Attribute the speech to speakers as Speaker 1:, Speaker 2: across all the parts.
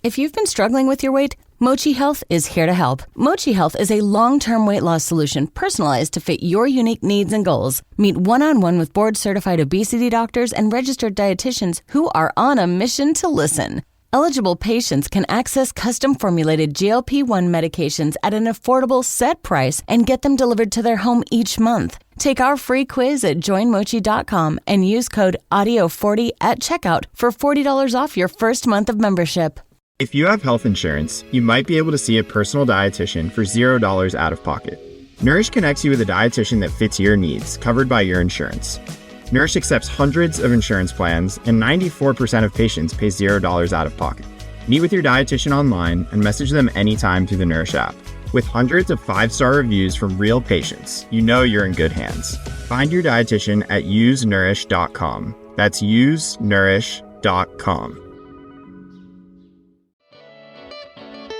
Speaker 1: If you've been struggling with your weight, Mochi Health is here to help. Mochi Health is a long-term weight loss solution personalized to fit your unique needs and goals. Meet one-on-one with board-certified obesity doctors and registered dietitians who are on a mission to listen. Eligible patients can access custom-formulated GLP-1 medications at an affordable set price and get them delivered to their home each month. Take our free quiz at joinmochi.com and use code AUDIO40 at checkout for $40 off your first month of membership.
Speaker 2: If you have health insurance, you might be able to see a personal dietitian for $0 out of pocket. Nourish connects you with a dietitian that fits your needs, covered by your insurance. Nourish accepts hundreds of insurance plans, and 94% of patients pay $0 out of pocket. Meet with your dietitian online and message them anytime through the Nourish app. With hundreds of 5-star reviews from real patients, you know you're in good hands. Find your dietitian at usenourish.com. That's usenourish.com.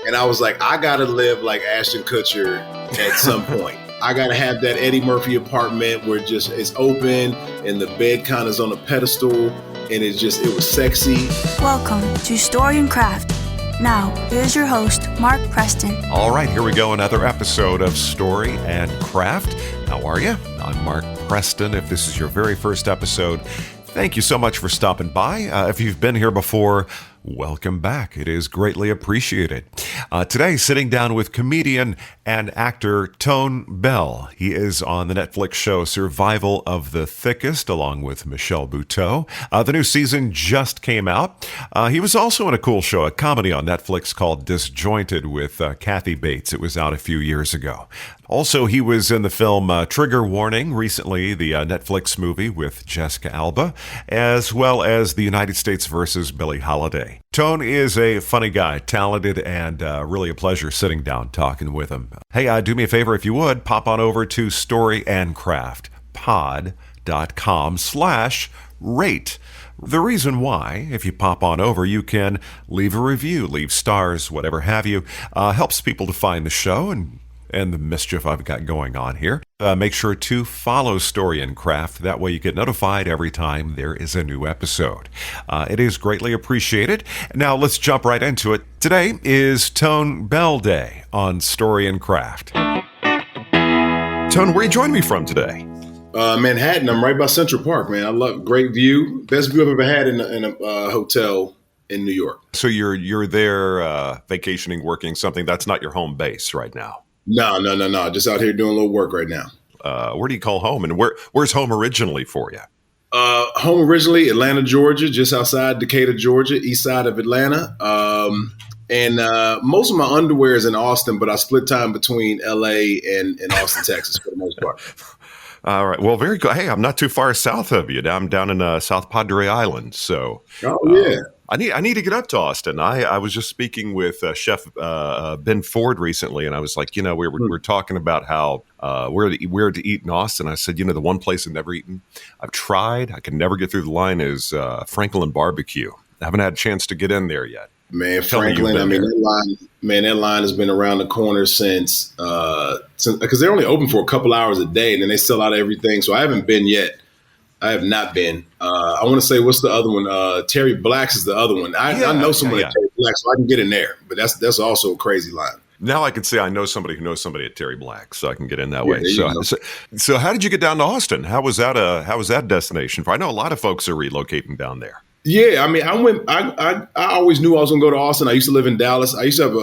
Speaker 3: And I was like, I gotta live like Ashton Kutcher at some point. I gotta have that Eddie Murphy apartment where just it's open and the bed kind of is on a pedestal and it was sexy.
Speaker 4: Welcome to Story and Craft. Now, here's your host, Mark Preston.
Speaker 5: All right, here we go, another episode of Story and Craft. How are you? I'm Mark Preston. If this is your very first episode, thank you so much for stopping by. If you've been here before, welcome back. It is greatly appreciated. Today, sitting down with comedian and actor Tone Bell. He is on the Netflix show Survival of the Thickest, along with Michelle Buteau. The new season just came out. He was also in a cool show, a comedy on Netflix called Disjointed with Kathy Bates. It was out a few years ago. Also, he was in the film Trigger Warning recently, the Netflix movie with Jessica Alba, as well as the United States versus Billie Holiday. Tone is a funny guy, talented, and really a pleasure sitting down talking with him. Hey, do me a favor if you would, pop on over to storyandcraftpod.com/rate. The reason why, if you pop on over, you can leave a review, leave stars, whatever have you, helps people to find the show and the mischief I've got going on here. Make sure to follow Story and Craft. That way you get notified every time there is a new episode. It is greatly appreciated. Now let's jump right into it. Today is Tone Bell Day on Story and Craft. Tone, where are you joining me from today?
Speaker 3: Manhattan. I'm right by Central Park, man. I love great view. Best view I've ever had in a hotel in New York.
Speaker 5: So you're there vacationing, working something. That's not your home base right now.
Speaker 3: No. Just out here doing a little work right now.
Speaker 5: Where do you call home? And where's home originally for you?
Speaker 3: Home originally, Atlanta, Georgia, just outside Decatur, Georgia, east side of Atlanta. And most of my underwear is in Austin, but I split time between LA and Austin, Texas for the most part.
Speaker 5: All right. Well, very good. Hey, I'm not too far south of you. I'm down in South Padre Island. So,
Speaker 3: yeah.
Speaker 5: I need to get up to Austin. I was just speaking with Chef Ben Ford recently, and I was like, we're talking about how where to eat in Austin. I said, the one place I've never eaten, I've tried, I can never get through the line is Franklin Barbecue. I haven't had a chance to get in there yet.
Speaker 3: Man, Franklin, that line has been around the corner since because they're only open for a couple hours a day, and then they sell out everything. So I haven't been yet. I have not been. I want to say, what's the other one? Terry Black's is the other one. I know someone at Terry Black's, so I can get in there. But that's also a crazy line.
Speaker 5: Now I can say I know somebody who knows somebody at Terry Black's, so I can get in that way. So how did you get down to Austin? How was that destination? I know a lot of folks are relocating down there.
Speaker 3: Yeah, I mean, I always knew I was going to go to Austin. I used to live in Dallas. I used to have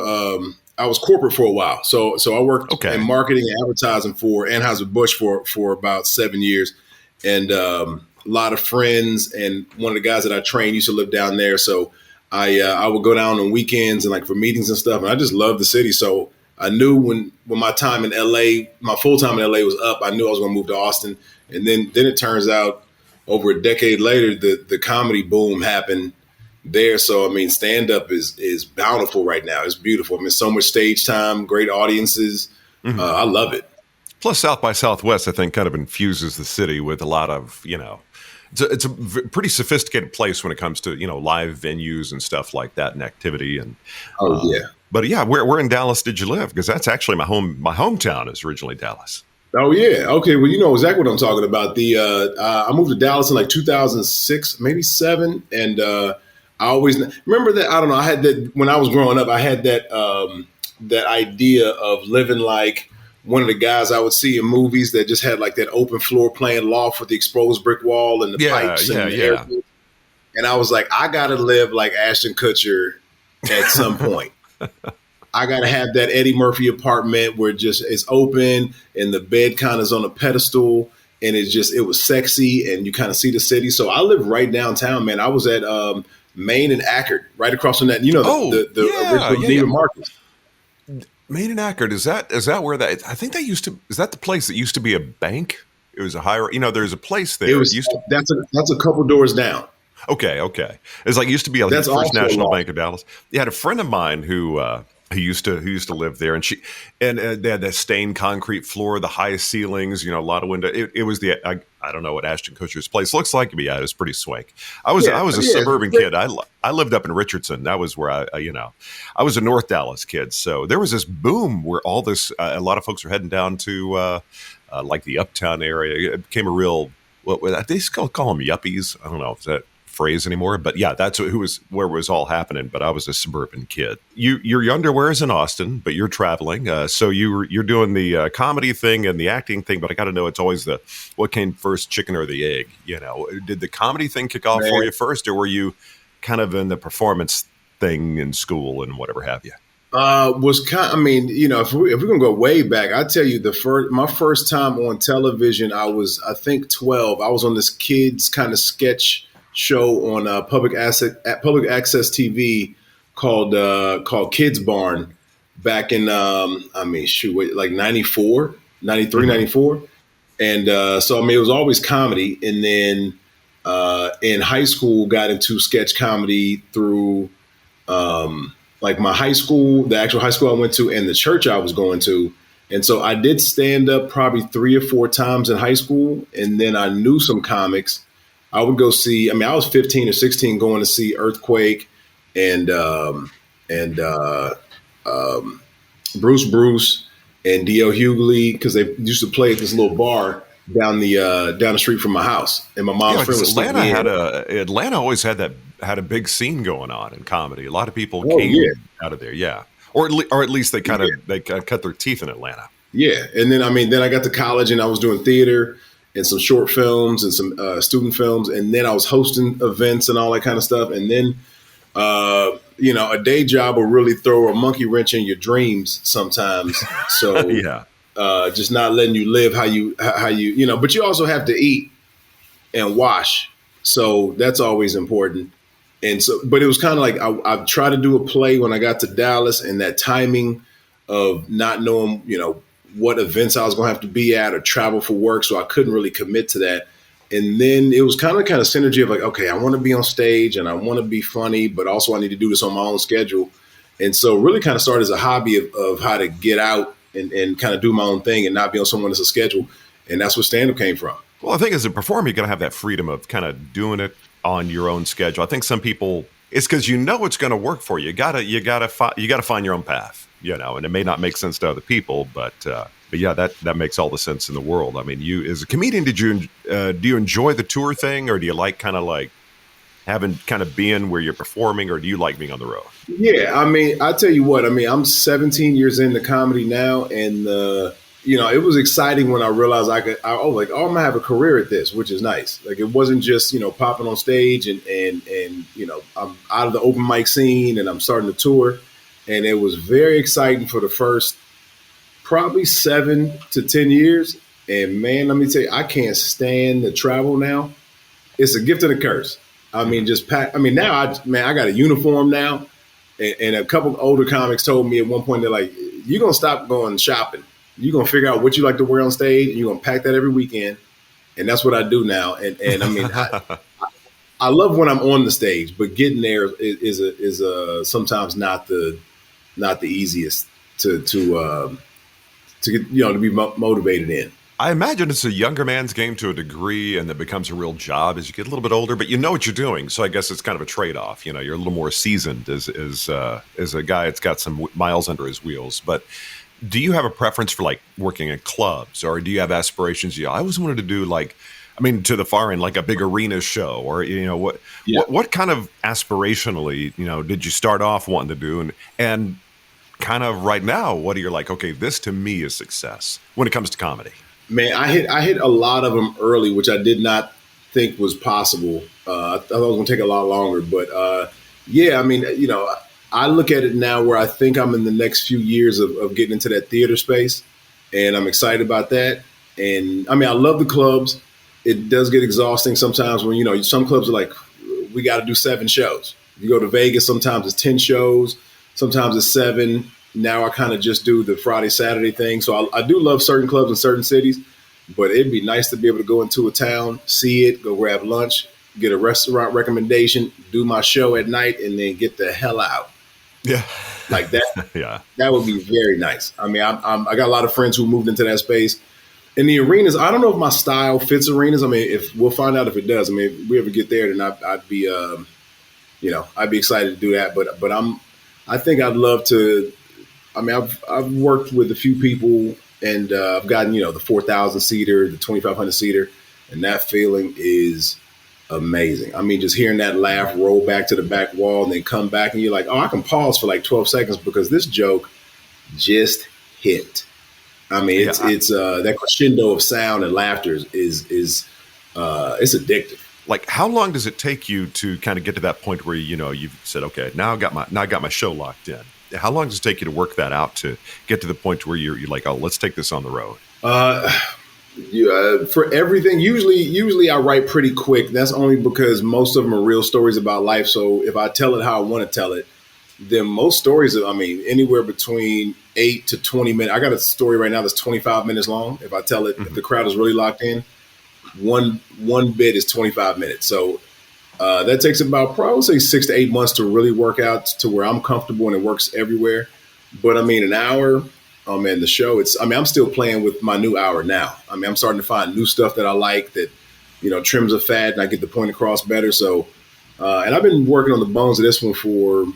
Speaker 3: I was corporate for a while. So I worked in marketing and advertising for Anheuser-Busch for about 7 years. And a lot of friends, and one of the guys that I trained used to live down there. So I would go down on weekends and like for meetings and stuff. And I just loved the city. So I knew when my time in LA, my full time in LA was up, I knew I was going to move to Austin. And then it turns out over a decade later, the comedy boom happened there. So, I mean, stand up is bountiful right now. It's beautiful. I mean, so much stage time, great audiences. Mm-hmm. I love it.
Speaker 5: Plus, South by Southwest, I think, kind of infuses the city with a lot of, it's a pretty sophisticated place when it comes to, live venues and stuff like that and activity. And
Speaker 3: yeah.
Speaker 5: But yeah, where in Dallas did you live? Because that's actually my hometown is originally Dallas.
Speaker 3: Oh, yeah. Okay. Well, you know exactly what I'm talking about. I moved to Dallas in like 2006, maybe 7. And I always remember that. I don't know. I had that when I was growing up. I had that that idea of living like one of the guys I would see in movies that just had like that open floor plan loft with the exposed brick wall and the pipes and the air. And I was like, I got to live like Ashton Kutcher at some point. I got to have that Eddie Murphy apartment where it's open and the bed kind of is on a pedestal and it was sexy and you kind of see the city. So I live right downtown, man. I was at Main and Ackerd, right across from that, the original Neiman Marcus.
Speaker 5: Main and Ackerd, is that where that? I think is that the place that used to be a bank? It was a higher, there's a place there.
Speaker 3: That's a couple doors down.
Speaker 5: Okay. It's like it used to be like the First National Bank of Dallas. You had a friend of mine who used to live there, and they had that stained concrete floor, the highest ceilings, a lot of window. It was I don't know what Ashton Kutcher's place looks like, but yeah, it was pretty swank. I was a suburban kid. I lived up in Richardson. That was where I was a North Dallas kid. So there was this boom where all this a lot of folks were heading down to like the uptown area. It became a real they still call them yuppies. I don't know if that phrase anymore, but yeah, that's where it was all happening. But I was a suburban kid. Your underwear is in Austin, but you're traveling, so you're doing the comedy thing and the acting thing. But I got to know, it's always what came first, chicken or the egg? Did the comedy thing kick off for you first, or were you kind of in the performance thing in school and whatever have you? If we're gonna go way back, I tell you my first time on television, I was, I think, 12. I was on this kids kind of sketch show on public access TV called Kids Barn back in like 94, 93, 94. And so it was always comedy. And then in high school got into sketch comedy through like my high school, the actual high school I went to, and the church I was going to. And so I did stand up probably 3 or 4 times in high school. And then I knew some comics. I would go see, I was 15 or 16 going to see Earthquake and Bruce and D.L. Hughley, because they used to play at this little bar down the street from my house. And my mom's friend was Atlanta always had a big scene going on in comedy. A lot of people came out of there, yeah. Or at least they cut their teeth in Atlanta. Yeah,
Speaker 3: and then I got to college and I was doing theater and some short films and some student films. And then I was hosting events and all that kind of stuff. And then, a day job will really throw a monkey wrench in your dreams sometimes. So just not letting you live how you, but you also have to eat and wash. So that's always important. And so, but it was kind of like I tried to do a play when I got to Dallas, and that timing of not knowing, what events I was going to have to be at or travel for work. So I couldn't really commit to that. And then it was kind of synergy of like, okay, I want to be on stage and I want to be funny, but also I need to do this on my own schedule. And so really kind of started as a hobby of how to get out and kind of do my own thing and not be on someone else's schedule. And that's where stand-up came from.
Speaker 5: Well, I think as a performer, you got to have that freedom of kind of doing it on your own schedule. I think some people, it's because it's going to work for you. You gotta find your own path, and it may not make sense to other people, but yeah, that makes all the sense in the world. I mean, you as a comedian, do you enjoy the tour thing, or do you like kind of like having kind of being where you're performing, or do you like being on the road?
Speaker 3: Yeah, I tell you what, I'm 17 years into comedy now, and it was exciting when I realized I'm gonna have a career at this, which is nice. Like, it wasn't just, popping on stage and I'm out of the open mic scene and I'm starting to tour. And it was very exciting for the first probably 7 to 10 years. And man, let me tell you, I can't stand the travel now. It's a gift and a curse. Now I got a uniform now. And a couple of older comics told me at one point, they're like, you're going to stop going shopping. You're going to figure out what you like to wear on stage, and you're going to pack that every weekend. And that's what I do now. And I love when I'm on the stage, but getting there is sometimes not the easiest to get, to be motivated in.
Speaker 5: I imagine it's a younger man's game to a degree, and that becomes a real job as you get a little bit older, but you know what you're doing. So I guess it's kind of a trade-off. You're a little more seasoned as a guy that's got some miles under his wheels. But do you have a preference for like working in clubs, or do you have aspirations? I always wanted to do like I mean, to the far end, like a big arena show, or what kind of aspirationally, did you start off wanting to do, and kind of right now, what are you like? Okay, this to me is success when it comes to comedy.
Speaker 3: Man, I hit a lot of them early, which I did not think was possible. I thought it was going to take a lot longer, but yeah, I mean, I look at it now where I think I'm in the next few years of getting into that theater space, and I'm excited about that. And I mean, I love the clubs. It does get exhausting sometimes when, some clubs are like, we got to do 7 shows. You go to Vegas, sometimes it's 10 shows, sometimes it's 7. Now I kind of just do the Friday, Saturday thing. So I do love certain clubs in certain cities, but it'd be nice to be able to go into a town, see it, go grab lunch, get a restaurant recommendation, do my show at night, and then get the hell out.
Speaker 5: Yeah.
Speaker 3: Like that.
Speaker 5: Yeah.
Speaker 3: That would be very nice. I mean, I got a lot of friends who moved into that space. In the arenas, I don't know if my style fits arenas. I mean, if we'll find out if it does. I mean, if we ever get there, then I'd be, I'd be excited to do that. But I think I'd love to. I mean, I've worked with a few people, and I've gotten the 4,000 seater, the 2,500 seater, and that feeling is amazing. I mean, just hearing that laugh roll back to the back wall and then come back, and you're like, oh, I can pause for like 12 seconds because this joke just hit. I mean, it's that crescendo of sound and laughter is it's addictive.
Speaker 5: Like, how long does it take you to kind of get to that point where you've said, okay, now I got my show locked in? How long does it take you to work that out to get to the point where you're like, oh, let's take this on the road?
Speaker 3: For everything, usually I write pretty quick. That's only because most of them are real stories about life. So if I tell it how I want to tell it, then most stories, I mean, anywhere between 8 to 20 minutes. I got a story right now that's 25 minutes long. If I tell it, if the crowd is really locked in, one bit is 25 minutes. So that takes about probably say 6 to 8 months to really work out to where I'm comfortable and it works everywhere. But I mean, an hour, man, the show, I'm still playing with my new hour now. I mean, I'm starting to find new stuff that I like that, trims a fat and I get the point across better. So, and I've been working on the bones of this one for,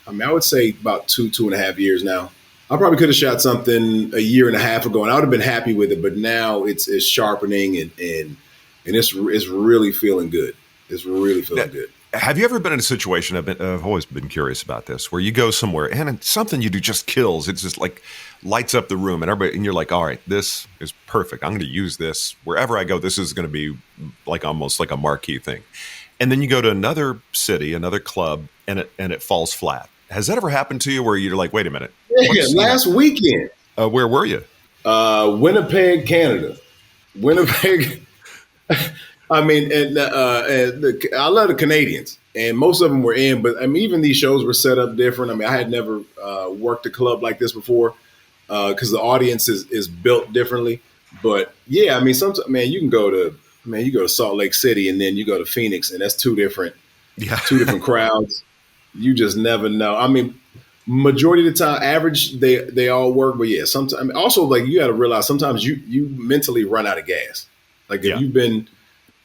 Speaker 3: I would say about 2.5 years now. I probably could have shot something a year and a half ago and I would have been happy with it, but now it's sharpening and it's really feeling good. It's really feeling good.
Speaker 5: Have you ever been in a situation, I've always been curious about this, where you go somewhere and something you do just kills. It's just like lights up the room and you're like, all right, this is perfect. I'm going to use this wherever I go. This is going to be like almost like a marquee thing. And then you go to another city, another club, and it falls flat. Has that ever happened to you where you're like, wait a minute?
Speaker 3: Yeah, last weekend.
Speaker 5: Where were you?
Speaker 3: Winnipeg, Canada. Winnipeg. I mean, I love the Canadians, and most of them were in. But I mean, even these shows were set up different. I mean, I had never worked a club like this before because the audience is built differently. But yeah, I mean, sometimes, man, you go to Salt Lake City, and then you go to Phoenix, and that's two different crowds. You just never know. I mean, majority of the time, average, they all work. But yeah, sometimes, I mean, also, like, you got to realize sometimes you mentally run out of gas. Like if you've been,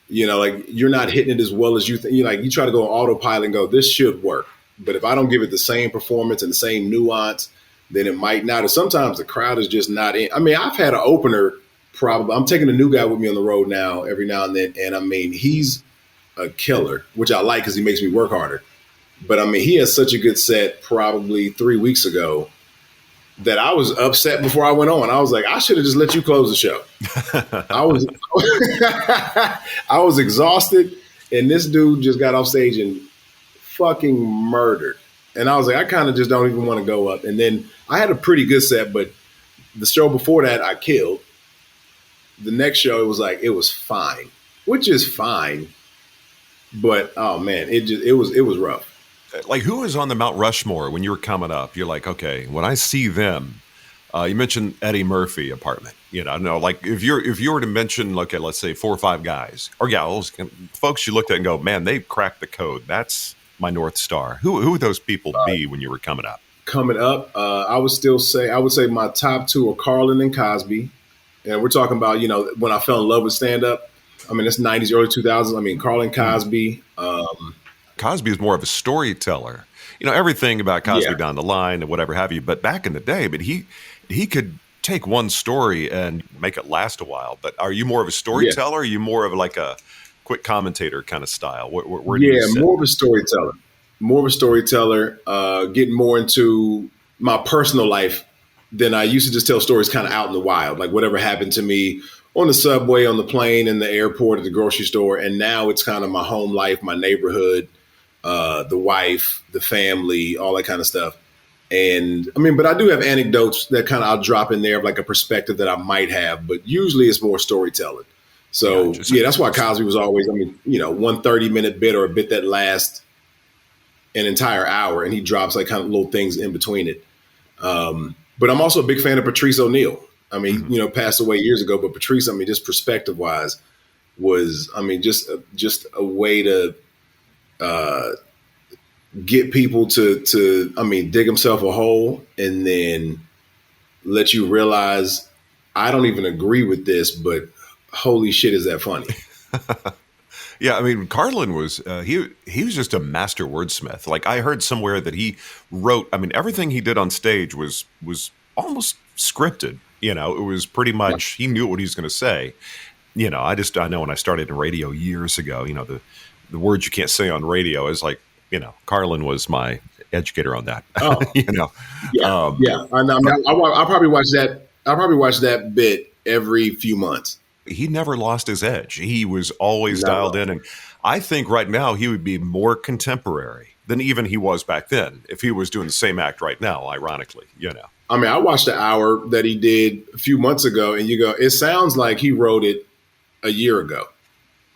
Speaker 3: like you're not hitting it as well as you think. You try to go on autopilot and go, this should work. But if I don't give it the same performance and the same nuance, then it might not. Or sometimes the crowd is just not in. I mean, I've had an opener probably. I'm taking a new guy with me on the road now every now and then. And I mean, he's a killer, which I like because he makes me work harder. But I mean, he has such a good set probably 3 weeks ago that I was upset before I went on. I was like, I should have just let you close the show. I was exhausted, and this dude just got off stage and fucking murdered. And I was like, I kind of just don't even want to go up. And then I had a pretty good set, but the show before that I killed. The next show, it was fine, which is fine. But oh man, it was rough.
Speaker 5: Like, who was on the Mount Rushmore when you were coming up? You're like, okay, when I see them, you mentioned Eddie Murphy apartment. Like if you were to mention, okay, let's say 4 or 5 guys or gals, folks you looked at and go, man, they cracked the code. That's my North Star. Who would those people be when you were coming up?
Speaker 3: Coming up, I would say my top 2 are Carlin and Cosby. And we're talking about, when I fell in love with stand-up. I mean, it's 90s, early 2000s. I mean, Carlin, Cosby.
Speaker 5: Cosby was more of a storyteller. Everything about Cosby down the line and whatever have you. But back in the day, he could take one story and make it last a while. But are you more of a storyteller? Or are you more of like a quick commentator kind of style? Where do you sit?
Speaker 3: More of a storyteller. Getting more into my personal life than I used to just tell stories kind of out in the wild, like whatever happened to me on the subway, on the plane, in the airport, at the grocery store. And now it's kind of my home life, my neighborhood, the wife, the family, all that kind of stuff. And I mean, but I do have anecdotes that kind of I'll drop in there of like a perspective that I might have, but usually it's more storytelling. So that's why Cosby was always, 1 30-minute bit or a bit that lasts an entire hour, and he drops like kind of little things in between it. But I'm also a big fan of Patrice O'Neal. I mean, passed away years ago, but Patrice, just perspective wise was, just a way to get people to dig himself a hole and then let you realize, I don't even agree with this, but holy shit, is that funny?
Speaker 5: Yeah, Carlin was he was just a master wordsmith. Like I heard somewhere that he wrote. Everything he did on stage was almost scripted. It was pretty much he knew what he was going to say. I know when I started in radio years ago. The words you can't say on radio is like Carlin was my educator on that.
Speaker 3: Oh, I probably watch that. I probably watch that bit every few months.
Speaker 5: He never lost his edge. He was always dialed in. And I think right now he would be more contemporary than even he was back then if he was doing the same act right now, ironically,
Speaker 3: I watched the hour that he did a few months ago, and you go, it sounds like he wrote it a year ago.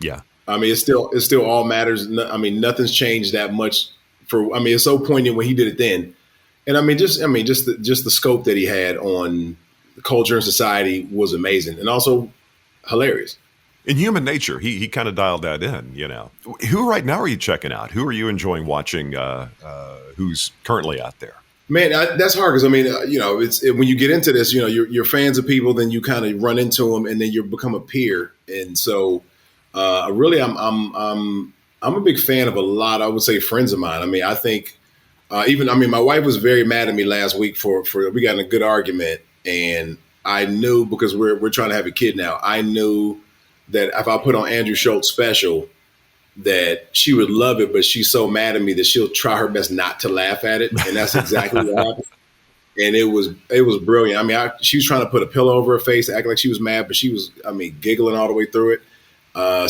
Speaker 5: Yeah.
Speaker 3: It still all matters. Nothing's changed that much it's so poignant when he did it then. And just the scope that he had on culture and society was amazing. And also, hilarious.
Speaker 5: In Human Nature, he kind of dialed that in, Who right now are you checking out? Who are you enjoying watching who's currently out there?
Speaker 3: Man, that's hard because, when you get into this, you're fans of people, then you kind of run into them and then you become a peer. And so really, I'm a big fan of a lot, I would say, friends of mine. I think my wife was very mad at me last week for we got in a good argument, and I knew, because we're trying to have a kid now, I knew that if I put on Andrew Schultz special, that she would love it, but she's so mad at me that she'll try her best not to laugh at it. And that's exactly what happened. And it was brilliant. She was trying to put a pillow over her face, act like she was mad, but she was, giggling all the way through it.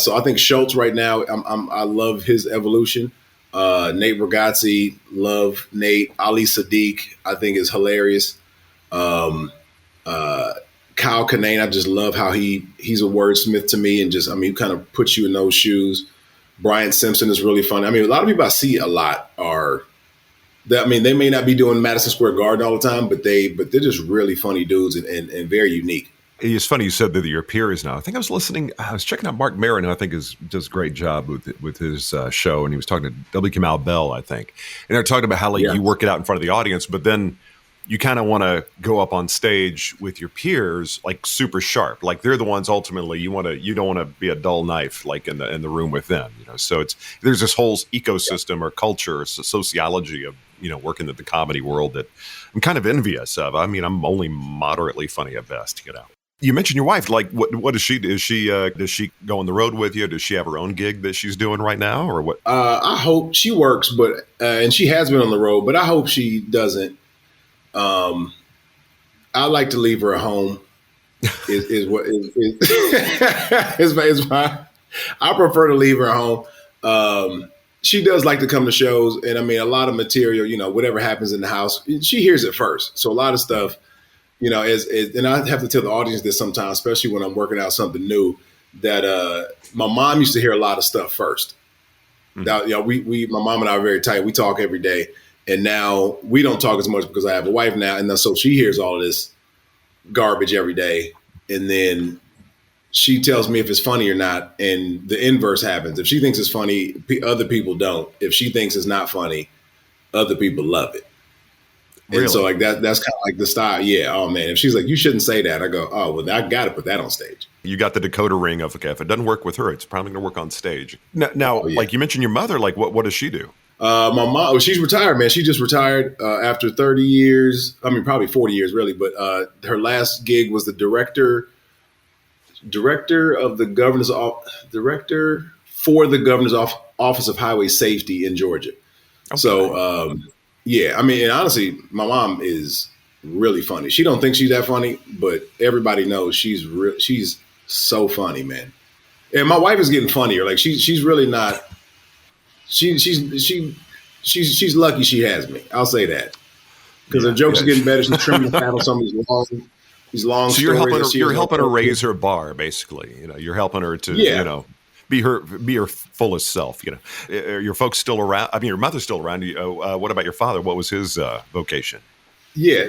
Speaker 3: So I think Schultz right now, I love his evolution. Nate Bargatze, love Nate. Ali Sadiq, I think, is hilarious. Kyle Kinane, I just love how he's a wordsmith to me, and just he kind of puts you in those shoes. Brian Simpson is really fun. A lot of people I see a lot are that. They may not be doing Madison Square Garden all the time, but they're just really funny dudes and very unique.
Speaker 5: It's funny you said that your peers now. I think I was checking out Mark Maron, who I think does a great job with his show, and he was talking to W. Kamau Bell, I think, and they're talking about how you work it out in front of the audience, but then you kind of want to go up on stage with your peers like super sharp, like they're the ones ultimately you don't want to be a dull knife like in the room with them, So there's this whole ecosystem or culture, or sociology of working in the comedy world that I'm kind of envious of. I'm only moderately funny at best, You mentioned your wife. Like, what does she do? Does she go on the road with you? Does she have her own gig that she's doing right now, or what?
Speaker 3: I hope she works, but and she has been on the road, but I hope she doesn't. I like to leave her at home. Is my. I prefer to leave her at home. She does like to come to shows, and a lot of material. Whatever happens in the house, she hears it first. So a lot of stuff. And I have to tell the audience this sometimes, especially when I'm working out something new, that my mom used to hear a lot of stuff first. Mm-hmm. My mom and I are very tight. We talk every day, and now we don't talk as much because I have a wife now, and so she hears all of this garbage every day, and then she tells me if it's funny or not, and the inverse happens. If she thinks it's funny, other people don't. If she thinks it's not funny, other people love it. Really? And so that's kind of like the style. Yeah. Oh man. If she's like, you shouldn't say that, I go, oh, well, I got to put that on stage.
Speaker 5: You got the decoder ring of, okay, if it doesn't work with her, it's probably going to work on stage. Now, like you mentioned your mother, like what does she do?
Speaker 3: My mom, she's retired, man. She just retired after 30 years. I mean, probably 40 years, really. But her last gig was the director of the governor's director for the governor's office of highway safety in Georgia. Okay. So, yeah, I mean, and honestly, my mom is really funny. She don't think she's that funny, but everybody knows she's so funny, man. And my wife is getting funnier. Like she's really not. She's lucky she has me. I'll say that because her jokes are getting better. She's trimming the fat on some of these long. So
Speaker 5: you're helping her raise her bar, basically. You're helping her to be her fullest self. Are your folks still around? I mean, your mother's still around. What about your father? What was his vocation?
Speaker 3: Yeah,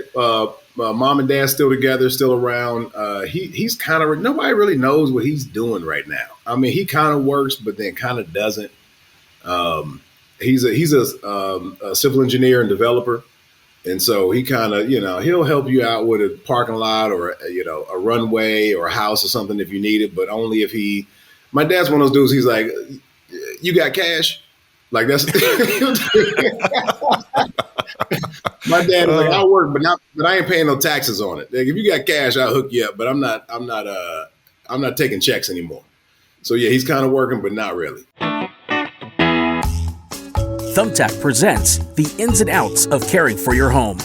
Speaker 3: mom and dad still together, still around. He's kind of nobody really knows what he's doing right now. I mean, he kind of works, but then kind of doesn't. He's a civil engineer and developer, and so he kind of he'll help you out with a parking lot or a runway or a house or something if you need it, but only if he. My dad's one of those dudes. He's like, "You got cash?" Like that's. My dad was like, "I'll work, but I ain't paying no taxes on it. Like, if you got cash, I'll hook you up, but I'm not taking checks anymore." So yeah, he's kind of working, but not really.
Speaker 6: Thumbtack presents the ins and outs of caring for your home.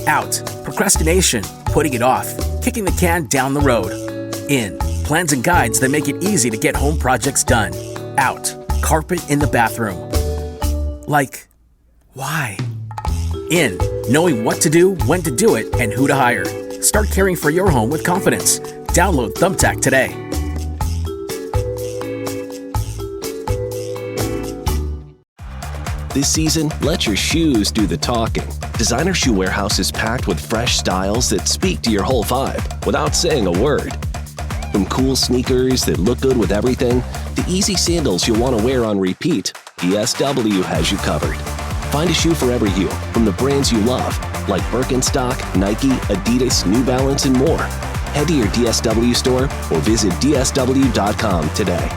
Speaker 6: Out, procrastination, putting it off, kicking the can down the road. In, plans and guides that make it easy to get home projects done. Out, carpet in the bathroom. Like, why? In, knowing what to do, when to do it, and who to hire. Start caring for your home with confidence. Download Thumbtack today.
Speaker 7: This season, let your shoes do the talking. Designer Shoe Warehouse is packed with fresh styles that speak to your whole vibe without saying a word. From cool sneakers that look good with everything, to easy sandals you'll want to wear on repeat, DSW has you covered. Find a shoe for every you from the brands you love, like Birkenstock, Nike, Adidas, New Balance, and more. Head to your DSW store or visit dsw.com today.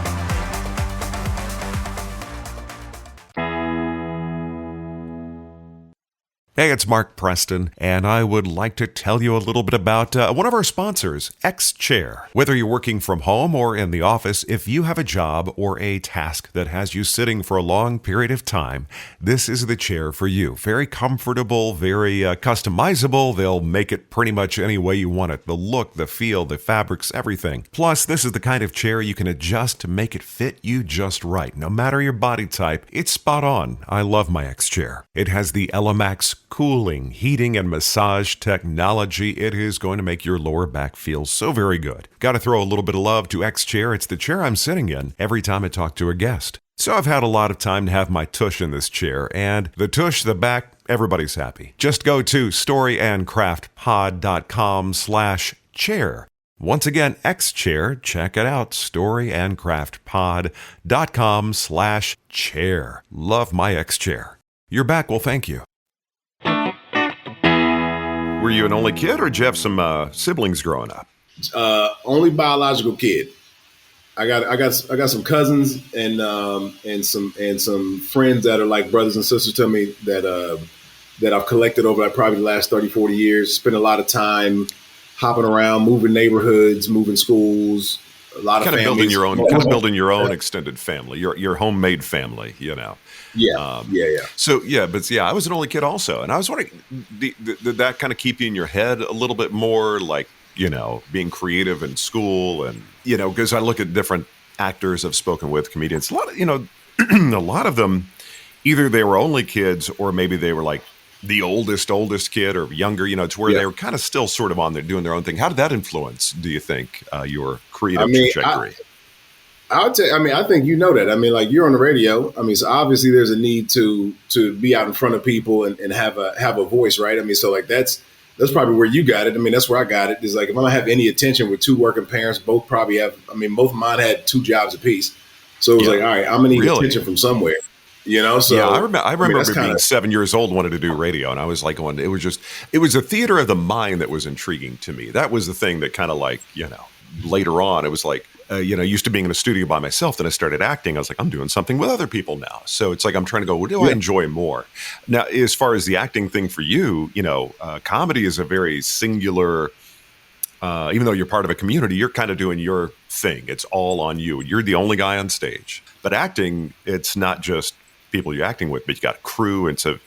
Speaker 5: Hey, it's Mark Preston, and I would like to tell you a little bit about one of our sponsors, X-Chair. Whether you're working from home or in the office, if you have a job or a task that has you sitting for a long period of time, this is the chair for you. Very comfortable, very customizable. They'll make it pretty much any way you want it. The look, the feel, the fabrics, everything. Plus, this is the kind of chair you can adjust to make it fit you just right. No matter your body type, it's spot on. I love my X-Chair. It has the Elemax cooling, heating, and massage technology. It is going to make your lower back feel so very good. Got to throw a little bit of love to X-Chair. It's the chair I'm sitting in every time I talk to a guest. So I've had a lot of time to have my tush in this chair, and the tush, the back, everybody's happy. Just go to storyandcraftpod.com/chair. Once again, X-Chair, check it out, storyandcraftpod.com/chair. Love my X-Chair. Your back will thank you. Were you an only kid, or did you have some siblings growing up?
Speaker 3: Only biological kid. I got some cousins and some friends that are like brothers and sisters to me that I've collected over probably the last 30, 40 years. Spent a lot of time hopping around, moving neighborhoods, moving schools. A lot of families.
Speaker 5: Building your own extended family, your homemade family,
Speaker 3: Yeah.
Speaker 5: So, I was an only kid also. And I was wondering, did that kind of keep you in your head a little bit more, like, being creative in school? And, because I look at different actors I've spoken with, comedians, a lot of, a lot of them, either they were only kids or maybe they were like the oldest kid or younger, to where they were kind of still sort of on there doing their own thing. How did that influence, do you think, your creative trajectory?
Speaker 3: I think that. I mean, like, you're on the radio. I mean, so obviously there's a need to be out in front of people and have a voice, right? I mean, so like that's probably where you got it. I mean, that's where I got it. Is like, if I don't have any attention with two working parents, both probably have. I mean, both of mine had two jobs apiece, so it was like, all right, I'm gonna need attention from somewhere, So
Speaker 5: yeah, I remember being 7 years old, wanted to do radio, and I was like, it was a theater of the mind that was intriguing to me. That was the thing that kind of like, later on, it was like, used to being in a studio by myself. Then I started acting. I was like, I'm doing something with other people now. So it's like, I'm trying to go, what do I enjoy more? Now, as far as the acting thing for you, comedy is a very singular, even though you're part of a community, you're kind of doing your thing. It's all on you. You're the only guy on stage. But acting, it's not just people you're acting with, but you got a crew. It's a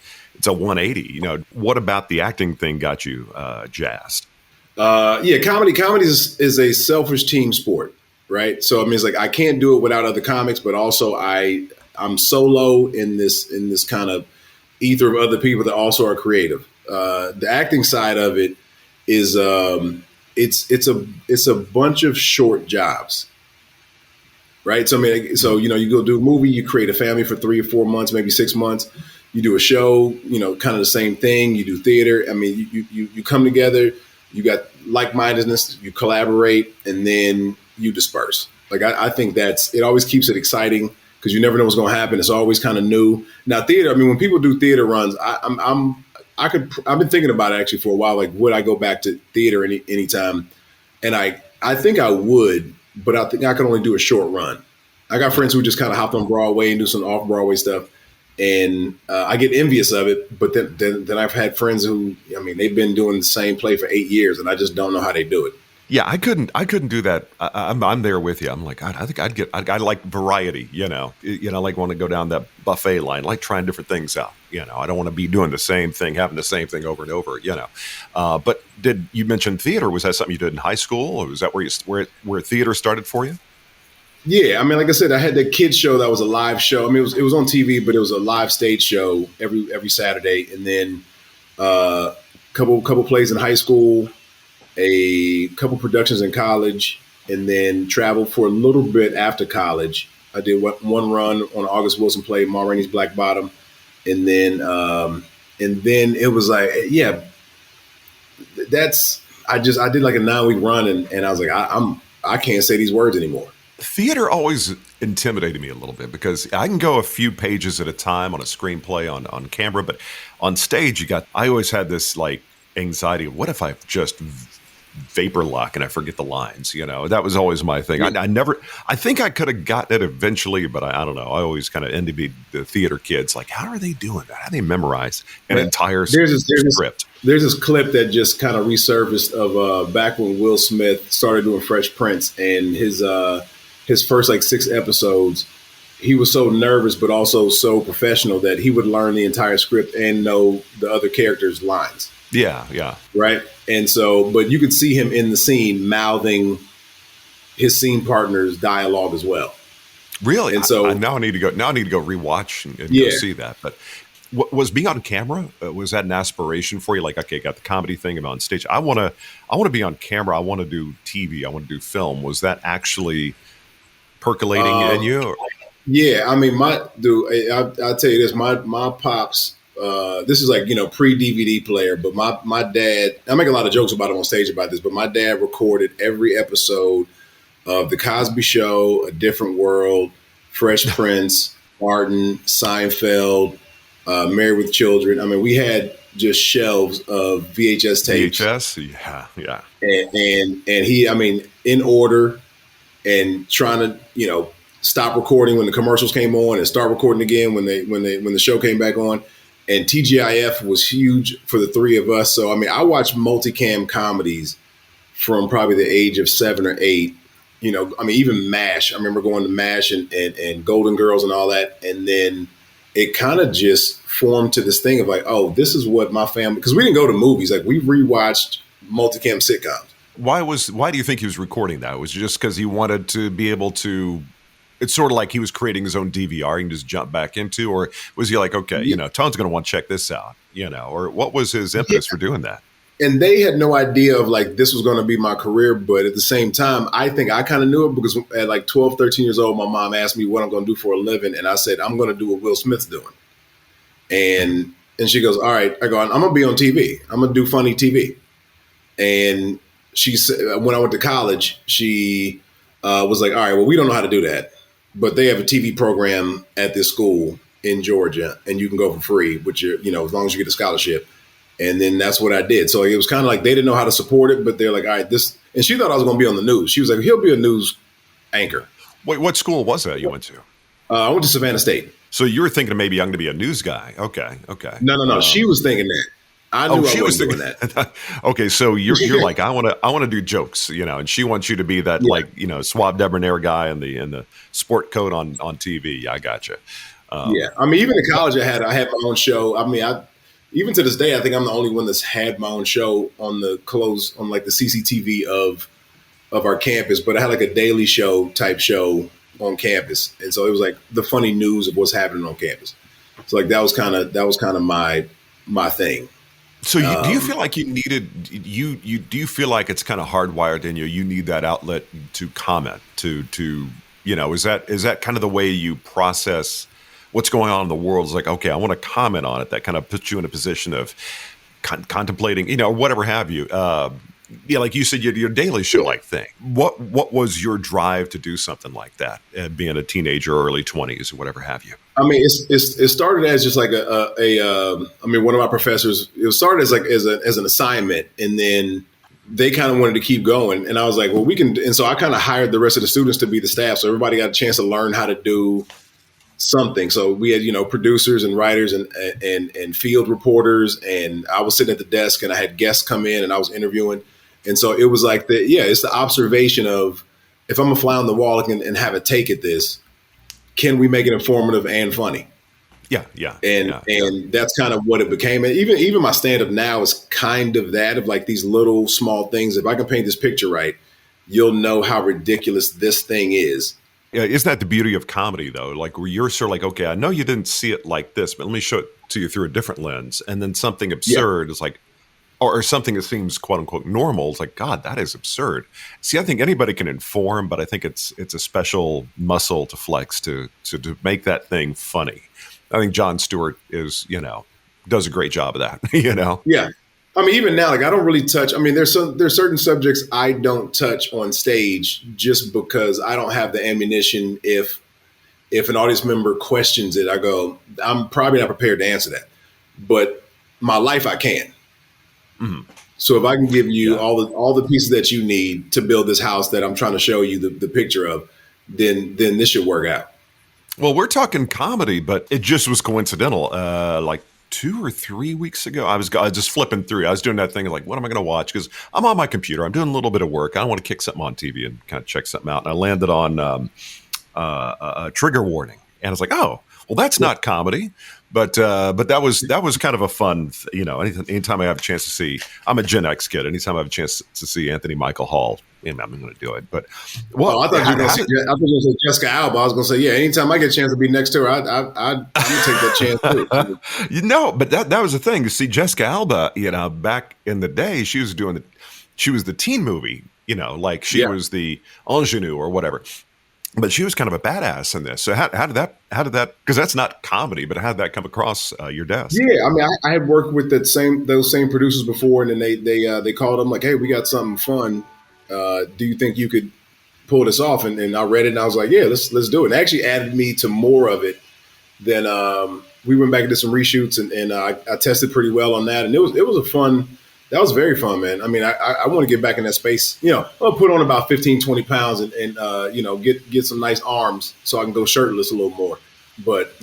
Speaker 5: 180. What about the acting thing got you jazzed?
Speaker 3: Comedy is a selfish team sport, right? So it's like I can't do it without other comics, but also I'm solo in this kind of ether of other people that also are creative. The acting side of it is it's a bunch of short jobs, right? So you go do a movie, you create a family for 3 or 4 months, maybe 6 months. You do a show, kind of the same thing. You do theater. You come together. You got like-mindedness, you collaborate, and then you disperse. Like, I think it always keeps it exciting because you never know what's going to happen. It's always kind of new. Now, theater, when people do theater runs, I've been thinking about it actually for a while. Like, would I go back to theater anytime? And I think I would, but I think I can only do a short run. I got friends who just kind of hop on Broadway and do some off-Broadway stuff. And I get envious of it, but then I've had friends who, they've been doing the same play for 8 years, and I just don't know how they do it.
Speaker 5: Yeah, I couldn't do that. I'm there with you. I'm like, I think I like variety. I like want to go down that buffet line, like trying different things out. I don't want to be doing the same thing, having the same thing over and over. But did you mention theater? Was that something you did in high school, or was that where theater started for you?
Speaker 3: Yeah, like I said, I had that kids show that was a live show. It was on TV, but it was a live stage show every Saturday, and then couple plays in high school, a couple productions in college, and then traveled for a little bit after college. I did one run on August Wilson play, Ma Rainey's Black Bottom, and then it was like, I did like a 9-week run, and I was like, I can't say these words anymore.
Speaker 5: Theater always intimidated me a little bit because I can go a few pages at a time on a screenplay on camera, but on stage I always had this like anxiety of what if I just vapor lock and I forget the lines, that was always my thing. I think I could have gotten it eventually, but I don't know. I always kind of envied the theater kids. Like, how are they doing that? How do they memorize an entire script?
Speaker 3: There's this clip that just kind of resurfaced of back when Will Smith started doing Fresh Prince, and his first 6 episodes, he was so nervous, but also so professional that he would learn the entire script and know the other characters' lines.
Speaker 5: Yeah.
Speaker 3: Right. And so, but you could see him in the scene mouthing his scene partner's dialogue as well.
Speaker 5: Really?
Speaker 3: And so
Speaker 5: now I need to go rewatch and go see that. But was being on camera, was that an aspiration for you? Like, okay, got the comedy thing, I'm on stage. I want to be on camera. I want to do TV. I want to do film. Was that actually percolating in you? Or?
Speaker 3: Yeah, I'll tell you this, my pops, this is pre-DVD player, but my dad, I make a lot of jokes about him on stage about this, but my dad recorded every episode of The Cosby Show, A Different World, Fresh Prince, Martin, Seinfeld, Married with Children. We had just shelves of VHS tapes.
Speaker 5: VHS, yeah.
Speaker 3: And he, in order, and trying to, stop recording when the commercials came on and start recording again when the show came back on. And TGIF was huge for the three of us. So, I watched multicam comedies from probably the age of 7 or 8. Even MASH. I remember going to MASH and Golden Girls and all that. And then it kind of just formed to this thing of like, oh, this is what my family, because we didn't go to movies. Like, we rewatched multicam sitcoms.
Speaker 5: Why do you think he was recording that? Was it just because he wanted to be able to, it's sort of like he was creating his own DVR and just jump back into, or was he like, okay, Tone's going to want to check this out, or what was his impetus for doing that?
Speaker 3: And they had no idea of this was going to be my career. But at the same time, I think I kind of knew it because at 12, 13 years old, my mom asked me what I'm going to do for a living. And I said, I'm going to do what Will Smith's doing. And she goes, all right. I go, I'm going to be on TV. I'm going to do funny TV. And she said, when I went to college, she was like, all right, well, we don't know how to do that. But they have a TV program at this school in Georgia, and you can go for free, which as long as you get a scholarship. And then that's what I did. So it was kind of like they didn't know how to support it, but they're like, all right, this. And she thought I was going to be on the news. She was like, he'll be a news anchor.
Speaker 5: Wait, what school was that you went to?
Speaker 3: I went to Savannah State.
Speaker 5: So you were thinking maybe I'm going to be a news guy. Okay.
Speaker 3: No. She was thinking that. I knew I wasn't doing that.
Speaker 5: Okay, so you're like, I want to do jokes, and she wants you to be that suave debonair guy in the sport coat on TV. I got you.
Speaker 3: Yeah, I mean, even in college, I had my own show. I mean, even to this day, I think I'm the only one that's had my own show on the CCTV of our campus. But I had like a daily show type show on campus, and so it was like the funny news of what's happening on campus. So like that was kind of my thing.
Speaker 5: So do you feel like you needed do you feel like it's kind of hardwired in you? You need that outlet to comment to is that kind of the way you process what's going on in the world? Is like, okay, I want to comment on it. That kind of puts you in a position of contemplating, or whatever have you. Like you said, your daily show like thing. What was your drive to do something like that? Being a teenager, early 20s, or whatever have you.
Speaker 3: I mean, it started as just like one of my professors. It started as an assignment, and then they kind of wanted to keep going, and I was like, well, we can. And so I kind of hired the rest of the students to be the staff, so everybody got a chance to learn how to do something. So we had producers and writers and field reporters, and I was sitting at the desk, and I had guests come in, and I was interviewing. And so it was like it's the observation of, if I'm a fly on the wall and have a take at this, can we make it informative and funny?
Speaker 5: Yeah.
Speaker 3: And that's kind of what it became. And even my stand-up now is kind of that, of like these little small things. If I can paint this picture right, you'll know how ridiculous this thing is.
Speaker 5: Yeah, isn't that the beauty of comedy, though? Like, where you're sort of like, okay, I know you didn't see it like this, but let me show it to you through a different lens. And then something absurd is like, or something that seems quote unquote normal. It's like, God, that is absurd. See, I think anybody can inform, but I think it's a special muscle to flex to make that thing funny. I think Jon Stewart does a great job of that.
Speaker 3: Yeah. I mean, even now, like, I don't really touch. I mean, there's certain subjects I don't touch on stage just because I don't have the ammunition. If an audience member questions it, I go, I'm probably not prepared to answer that. But my life, I can. Mm-hmm. So if I can give you all the pieces that you need to build this house that I'm trying to show you the picture of, then this should work out.
Speaker 5: Well, we're talking comedy, but it just was coincidental. Like 2 or 3 weeks ago, I was just flipping through. I was doing that thing like, what am I going to watch? Because I'm on my computer. I'm doing a little bit of work. I don't want to kick something on TV and kind of check something out. And I landed on a trigger warning. And I was like, oh, well, that's not comedy. But that was kind of a fun, anytime I have a chance to see, I'm a Gen X kid. Anytime I have a chance to see Anthony Michael Hall, I'm going to do it. But
Speaker 3: I thought you were going to say Jessica Alba. I was going to say, yeah, anytime I get a chance to be next to her, I'd take that chance too.
Speaker 5: But that was the thing. You see, Jessica Alba, back in the day, she was the teen movie, like she was the ingenue or whatever. But she was kind of a badass in this. So how did that, because that's not comedy, but how did that come across your desk?
Speaker 3: Yeah, I mean, I had worked with those same producers before, and then they called them like, hey, we got something fun. Do you think you could pull this off? And I read it, and I was like, yeah, let's do it. And it actually added me to more of it than we went back and did some reshoots, and I tested pretty well on that. And it was a fun. That was very fun, man. I mean, I want to get back in that space. I'll put on about 15, 20 pounds and get some nice arms so I can go shirtless a little more. But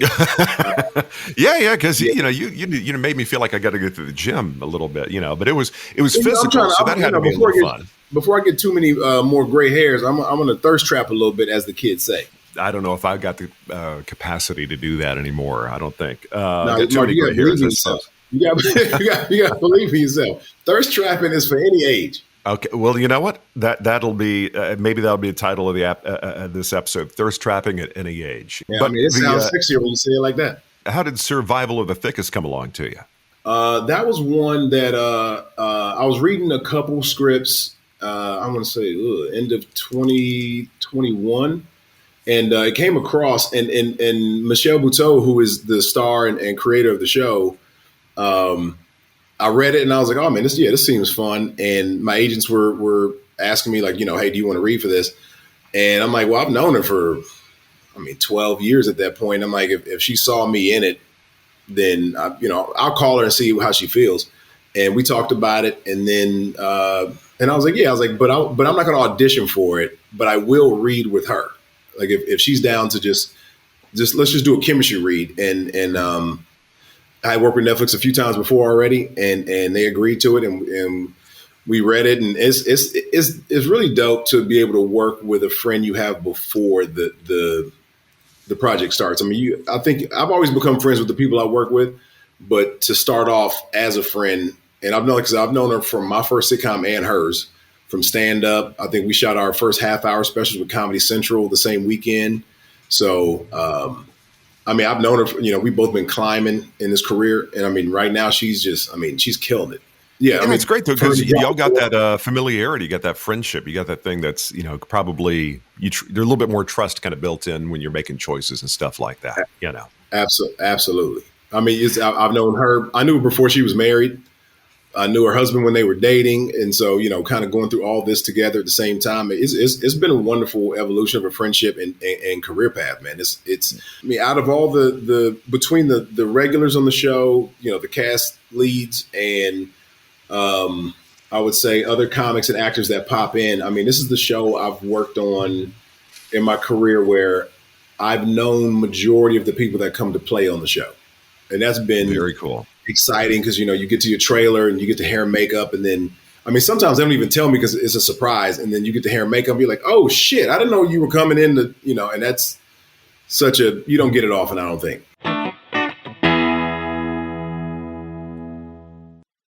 Speaker 5: yeah, because you made me feel like I got to go to the gym a little bit, but it was physical, so that had to be a little fun.
Speaker 3: Before I get too many more gray hairs, I'm going to thirst trap a little bit, as the kids say.
Speaker 5: I don't know if I've got the capacity to do that anymore. I don't think.
Speaker 3: No, too many gray hairs. You got to believe in yourself. Thirst trapping is for any age.
Speaker 5: Okay, well, you know what? That'll be maybe that'll be the title of the this episode: Thirst Trapping at Any Age.
Speaker 3: Yeah, but I mean, it sounds sexier when you say it like that.
Speaker 5: How did Survival of the Thickest come along to you?
Speaker 3: That was one that I was reading a couple scripts. I want to say end of 2021, and it came across and Michelle Buteau, who is the star and creator of the show. I read it and I was like, oh man, this seems fun. And my agents were asking me like, hey, do you want to read for this? And I'm like, well, I've known her for, 12 years at that point. I'm like, if she saw me in it, then, I'll call her and see how she feels. And we talked about it, and then and I was like, but I'm not going to audition for it, but I will read with her. Like if she's down to just let's just do a chemistry read. And I worked with Netflix a few times before already, and they agreed to it, and we read it, and it's really dope to be able to work with a friend you have before the project starts. I mean, I think I've always become friends with the people I work with, but to start off as a friend. And I've known her from my first sitcom and hers, from stand up. I think we shot our first half-hour specials with Comedy Central the same weekend. So, I mean, I've known her. We've both been climbing in this career, and I mean, right now she's killing it. Yeah, I mean,
Speaker 5: it's great though because y'all got that familiarity, you got that friendship, you got that thing that's probably there's a little bit more trust kind of built in when you're making choices and stuff like that.
Speaker 3: Absolutely. I mean, I've known her. I knew her before she was married. I knew her husband when they were dating. And so, kind of going through all this together at the same time, it's been a wonderful evolution of a friendship and career path, man. I mean, out of all between the regulars on the show, the cast leads and I would say other comics and actors that pop in. I mean, this is the show I've worked on in my career where I've known majority of the people that come to play on the show. And that's been
Speaker 5: very cool.
Speaker 3: Exciting because you get to your trailer and you get the hair and makeup, and then I mean sometimes they don't even tell me because it's a surprise, and then you get the hair and makeup and be like, oh shit, I didn't know you were coming in to, and that's you don't get it often, I don't think.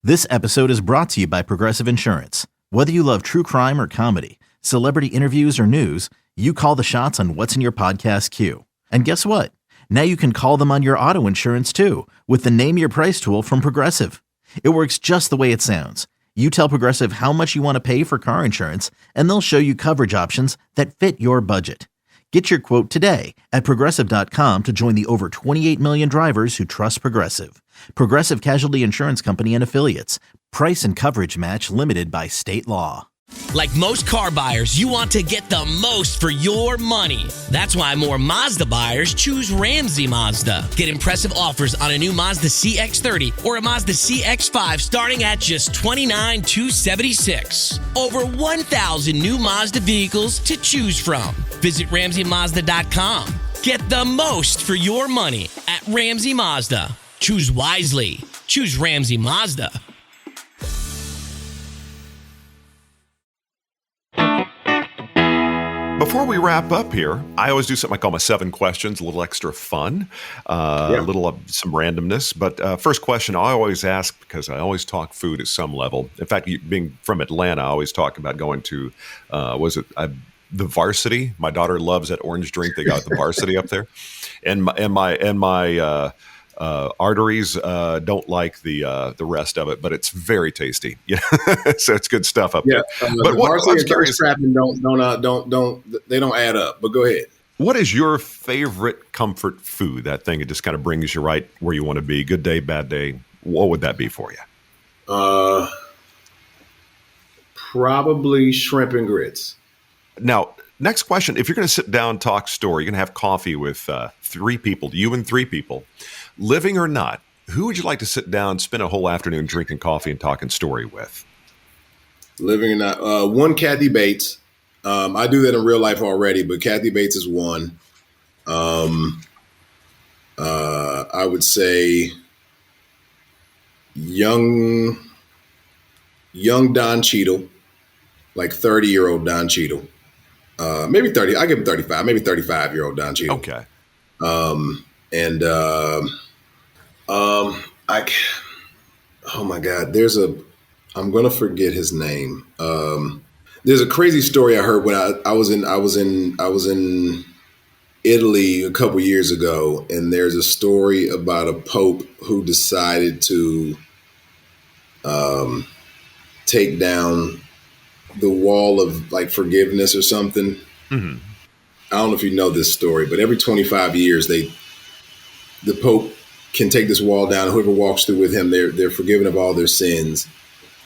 Speaker 8: This episode is brought to you by Progressive Insurance. Whether you love true crime or comedy, celebrity interviews or news, you call the shots on what's in your podcast queue. And guess what? Now you can call them on your auto insurance too with the Name Your Price tool from Progressive. It works just the way it sounds. You tell Progressive how much you want to pay for car insurance, and they'll show you coverage options that fit your budget. Get your quote today at Progressive.com to join the over 28 million drivers who trust Progressive. Progressive Casualty Insurance Company and Affiliates. Price and coverage match limited by state law.
Speaker 9: Like most car buyers, you want to get the most for your money. That's why more Mazda buyers choose Ramsey Mazda. Get impressive offers on a new Mazda CX-30 or a Mazda CX-5 starting at just $29,276. Over 1,000 new Mazda vehicles to choose from. Visit RamseyMazda.com. Get the most for your money at Ramsey Mazda. Choose wisely. Choose Ramsey Mazda.
Speaker 5: Before we wrap up here, I always do something I call my 7 questions, a little extra fun, a little some randomness. But first question I always ask, because I always talk food at some level. In fact, being from Atlanta, I always talk about going to, the Varsity. My daughter loves that orange drink they got at the Varsity up there. And my arteries don't like the rest of it, but it's very tasty. So it's good stuff up there. But what I was curious,
Speaker 3: they don't add up. But go ahead.
Speaker 5: What is your favorite comfort food? That thing it just kind of brings you right where you want to be. Good day, bad day. What would that be for you?
Speaker 3: Probably shrimp and grits.
Speaker 5: Now, next question. If you're going to sit down, talk story, you're going to have coffee with 3 people, you and 3 people, living or not, who would you like to sit down, spend a whole afternoon drinking coffee and talking story with?
Speaker 3: Living or not. One, Kathy Bates. I do that in real life already, but Kathy Bates is one. I would say young Don Cheadle, like 30-year-old Don Cheadle. Maybe 30. I give him 35. Maybe 35-year-old Don Cheadle.
Speaker 5: Okay.
Speaker 3: Oh my God, I'm going to forget his name. There's a crazy story I heard when I was in Italy a couple years ago, and there's a story about a pope who decided to take down the wall of like forgiveness or something. Mm-hmm. I don't know if you know this story, but every 25 years the Pope can take this wall down. Whoever walks through with him, they're forgiven of all their sins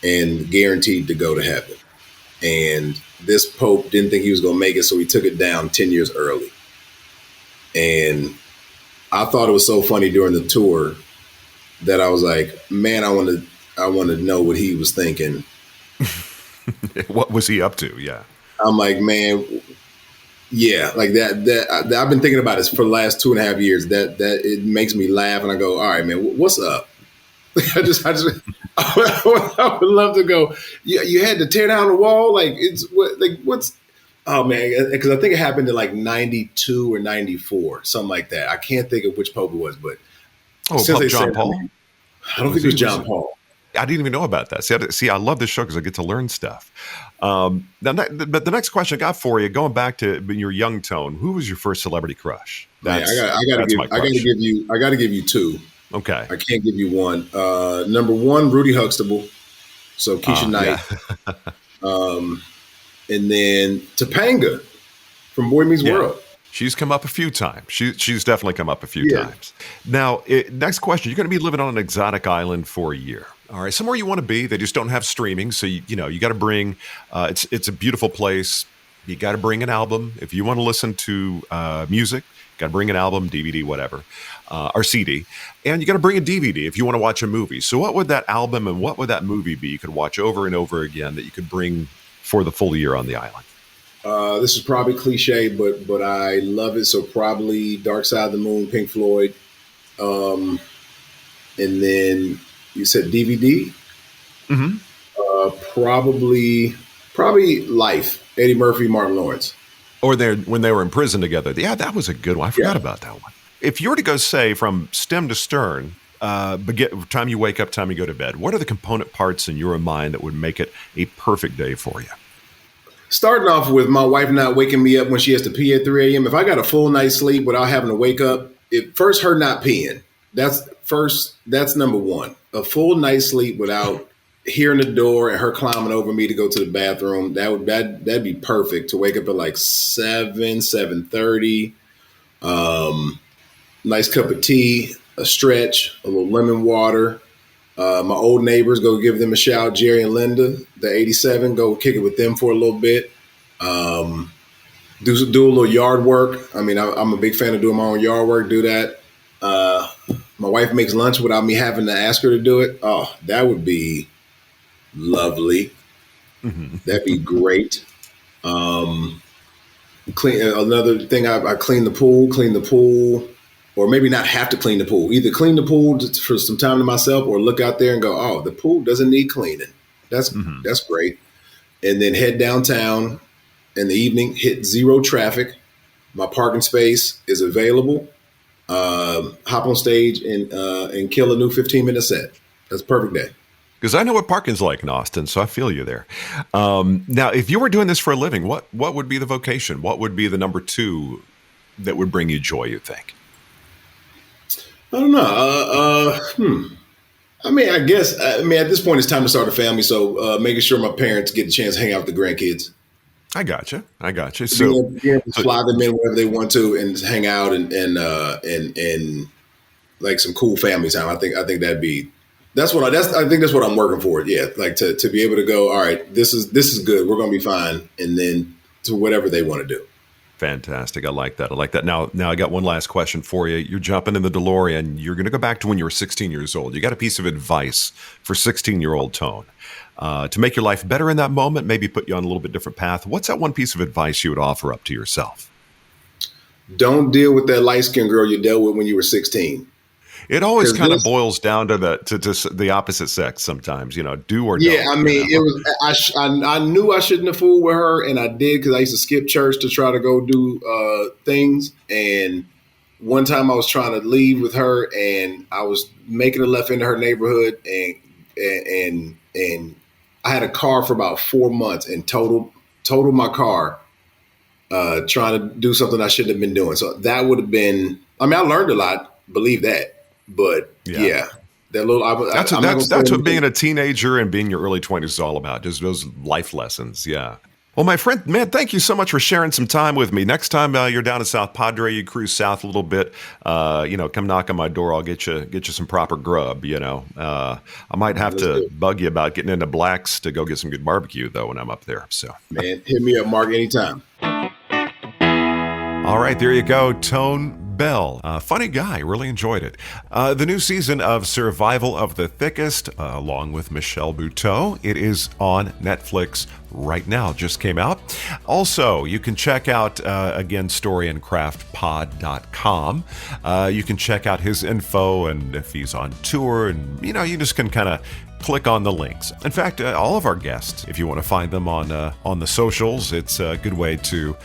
Speaker 3: and guaranteed to go to heaven. And this Pope didn't think he was going to make it, so he took it down 10 years early. And I thought it was so funny during the tour that I was like, man, I want I want to know what he was thinking.
Speaker 5: What was he up to? Yeah.
Speaker 3: I'm like, man, yeah, like that I've been thinking about this for the last 2.5 years. That it makes me laugh, and I go, all right, man, what's up? I would love to go. You had to tear down the wall, what's? Oh man, because I think it happened in like 92 or 94, something like that. I can't think of which Pope it was, but
Speaker 5: Pope John Paul.
Speaker 3: I don't think it was John Paul.
Speaker 5: I didn't even know about that. See, I love this show because I get to learn stuff. But the next question I got for you, going back to your young Tone, who was your first celebrity crush?
Speaker 3: I got to give you two.
Speaker 5: Okay,
Speaker 3: I can't give you one. Number one, Rudy Huxtable. So Keisha Knight. Yeah. And then Topanga from Boy Meets World.
Speaker 5: She's come up a few times. She's definitely come up a few times. Now, next question. You're going to be living on an exotic island for a year. All right, somewhere you want to be. They just don't have streaming, so you got to bring. It's a beautiful place. You got to bring an album if you want to listen to music. Got to bring an album, DVD, whatever, or CD, and you got to bring a DVD if you want to watch a movie. So, what would that album and what would that movie be? You could watch over and over again that you could bring for the full year on the island.
Speaker 3: This is probably cliche, but I love it. So probably Dark Side of the Moon, Pink Floyd, and then you said DVD.
Speaker 5: Mm-hmm.
Speaker 3: Probably Life. Eddie Murphy, Martin Lawrence.
Speaker 5: Or when they were in prison together. Yeah, that was a good one. I forgot about that one. If you were to go, say, from stem to stern, time you wake up, time you go to bed, what are the component parts in your mind that would make it a perfect day for you?
Speaker 3: Starting off with my wife not waking me up when she has to pee at 3 a.m. If I got a full night's sleep without having to wake up, first her not peeing. That's number one. A full night's sleep without hearing the door and her climbing over me to go to the bathroom. That'd be perfect to wake up at like 7:30. Nice cup of tea, a stretch, a little lemon water. My old neighbors, go give them a shout. Jerry and Linda, the 87, go kick it with them for a little bit. Do a little yard work. I mean, I'm a big fan of doing my own yard work. Do that. My wife makes lunch without me having to ask her to do it. Oh, that would be lovely. Mm-hmm. That'd be great. Another thing, I clean the pool. Or maybe not have to clean the pool. Either clean the pool for some time to myself or look out there and go, oh, the pool doesn't need cleaning. That's great. And then head downtown in the evening, hit zero traffic. My parking space is available. Hop on stage and kill a new 15-minute set. That's a perfect day.
Speaker 5: Because I know what parking's like in Austin, so I feel you there. Now, if you were doing this for a living, what would be the vocation? What would be the number two that would bring you joy, you think?
Speaker 3: I don't know. I mean, at this point, it's time to start a family. So making sure my parents get a chance to hang out with the grandkids.
Speaker 5: I gotcha.
Speaker 3: So fly them in wherever they want to and hang out and like some cool family time. I think that's what I'm working for. Yeah, like to be able to go, all right, this is good. We're gonna be fine, and then to whatever they want to do.
Speaker 5: Fantastic. I like that. Now I got one last question for you. You're jumping in the DeLorean. You're going to go back to when you were 16 years old. You got a piece of advice for 16-year-old Tone to make your life better in that moment, maybe put you on a little bit different path. What's that one piece of advice you would offer up to yourself?
Speaker 3: Don't deal with that light-skinned girl you dealt with when you were 16.
Speaker 5: It always kind of boils down to the opposite sex sometimes, do or don't.
Speaker 3: Yeah, I mean, it was. I knew I shouldn't have fooled with her, and I did because I used to skip church to try to go do things. And one time I was trying to leave with her, and I was making a left into her neighborhood, and I had a car for about 4 months and totaled my car, trying to do something I shouldn't have been doing. So that would have been. I mean, I learned a lot. Believe that. But yeah, that's what being a teenager and being your early 20s is all about. Just those life lessons. Yeah. Well, my friend, man, thank you so much for sharing some time with me. Next time you're down in South Padre, you cruise south a little bit. Come knock on my door. I'll get you some proper grub. I might have to bug you about getting into Black's to go get some good barbecue though when I'm up there. So, man, hit me up, Mark, anytime. All right, there you go, Tone
Speaker 5: Bell. Funny guy, really enjoyed it. The new season of Survival of the Thickest, along with Michelle Buteau, it is on Netflix right now, just came out. Also, you can check out, again, storyandcraftpod.com. You can check out his info and if he's on tour, and, you just can kind of click on the links. In fact, all of our guests, if you want to find them on the socials, it's a good way to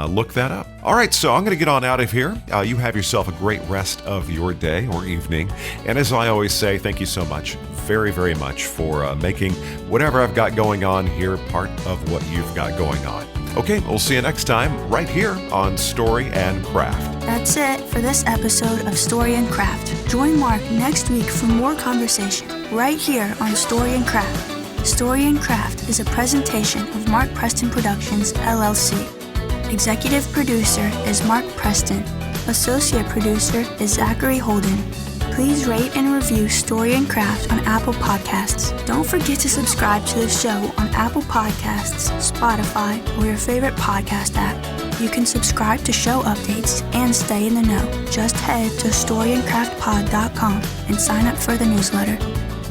Speaker 5: look that up. All right, so I'm going to get on out of here. You have yourself a great rest of your day or evening. And as I always say, thank you so much, very, very much for making whatever I've got going on here part of what you've got going on. Okay, we'll see you next time right here on Story and Craft.
Speaker 4: That's it for this episode of Story and Craft. Join Mark next week for more conversation right here on Story and Craft. Story and Craft is a presentation of Mark Preston Productions, LLC. Executive producer is Mark Preston. Associate producer is Zachary Holden. Please rate and review Story and Craft on Apple Podcasts. Don't forget to subscribe to the show on Apple Podcasts, Spotify, or your favorite podcast app. You can subscribe to show updates and stay in the know. Just head to storyandcraftpod.com and sign up for the newsletter.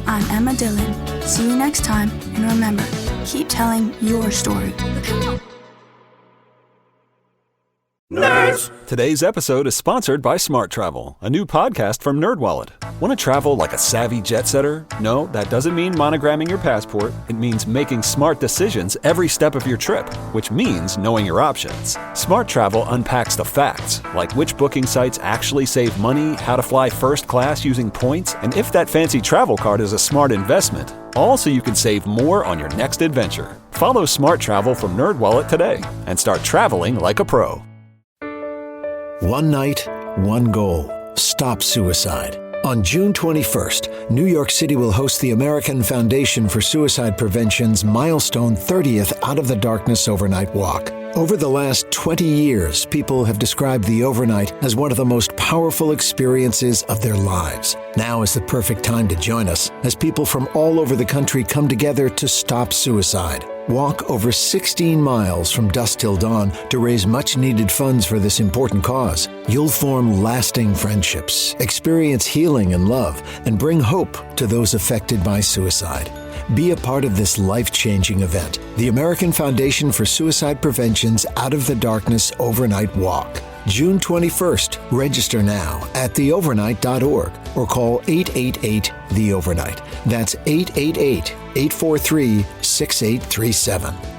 Speaker 4: I'm Emma Dillon. See you next time, and remember, keep telling your story.
Speaker 10: Nerds! Today's episode is sponsored by Smart Travel, a new podcast from NerdWallet. Want to travel like a savvy jet setter? No, that doesn't mean monogramming your passport. It means making smart decisions every step of your trip, which means knowing your options. Smart Travel unpacks the facts, like which booking sites actually save money, how to fly first class using points, and if that fancy travel card is a smart investment. All so you can save more on your next adventure. Follow Smart Travel from NerdWallet today and start traveling like a pro.
Speaker 11: One night, one goal. Stop suicide. On June 21st, New York City will host the American Foundation for Suicide Prevention's milestone 30th Out of the Darkness Overnight Walk. Over the last 20 years, people have described the overnight as one of the most powerful experiences of their lives. Now is the perfect time to join us as people from all over the country come together to stop suicide. Walk over 16 miles from dusk till dawn to raise much-needed funds for this important cause. You'll form lasting friendships, experience healing and love, and bring hope to those affected by suicide. Be a part of this life-changing event, the American Foundation for Suicide Prevention's Out of the Darkness Overnight Walk. June 21st. Register now at theovernight.org or call 888-THE-OVERNIGHT. That's 888-843-6837.